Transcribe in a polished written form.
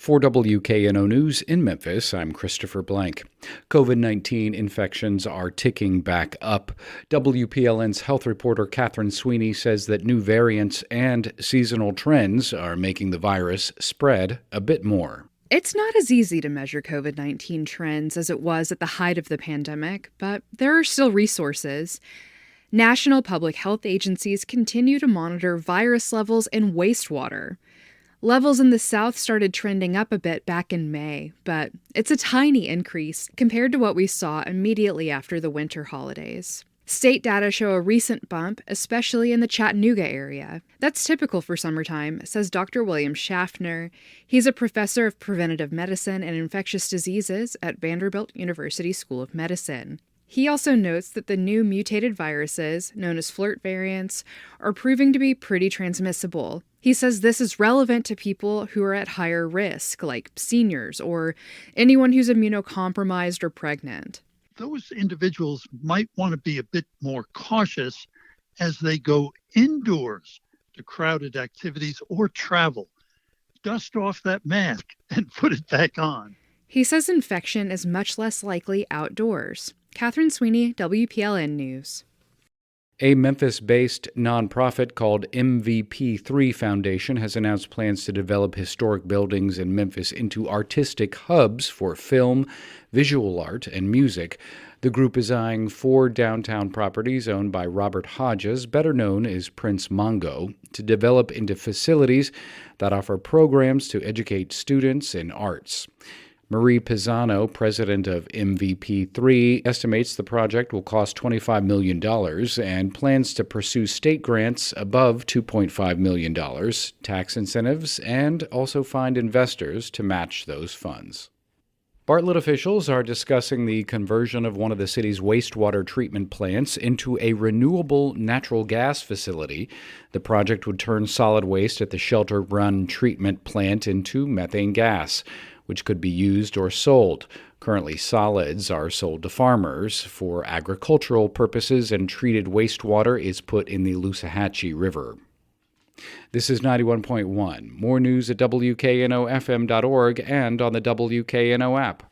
For WKNO News in Memphis, I'm Christopher Blank. COVID-19 infections are ticking back up. WPLN's health reporter Catherine Sweeney says that new variants and seasonal trends are making the virus spread a bit more. It's not as easy to measure COVID-19 trends as it was at the height of the pandemic, but there are still resources. National public health agencies continue to monitor virus levels in wastewater. Levels in the South started trending up a bit back in May, but it's a tiny increase compared to what we saw immediately after the winter holidays. State data show a recent bump, especially in the Chattanooga area. That's typical for summertime, says Dr. William Schaffner. He's a professor of preventative medicine and infectious diseases at Vanderbilt University School of Medicine. He also notes that the new mutated viruses, known as flirt variants, are proving to be pretty transmissible. He says this is relevant to people who are at higher risk, like seniors or anyone who's immunocompromised or pregnant. Those individuals might want to be a bit more cautious as they go indoors to crowded activities or travel. Dust off that mask and put it back on. He says infection is much less likely outdoors. Catherine Sweeney, WPLN News. A Memphis-based nonprofit called MVP3 Foundation has announced plans to develop historic buildings in Memphis into artistic hubs for film, visual art, and music. The group is eyeing 4 downtown properties owned by Robert Hodges, better known as Prince Mongo, to develop into facilities that offer programs to educate students in arts. Marie Pisano, president of MVP3, estimates the project will cost $25 million and plans to pursue state grants above $2.5 million, tax incentives, and also find investors to match those funds. Bartlett officials are discussing the conversion of one of the city's wastewater treatment plants into a renewable natural gas facility. The project would turn solid waste at the Shelter Run treatment plant into methane gas, which could be used or sold. Currently, solids are sold to farmers for agricultural purposes, and treated wastewater is put in the Loosahachie River. This is 91.1. More news at WKNOFM.org and on the WKNO app.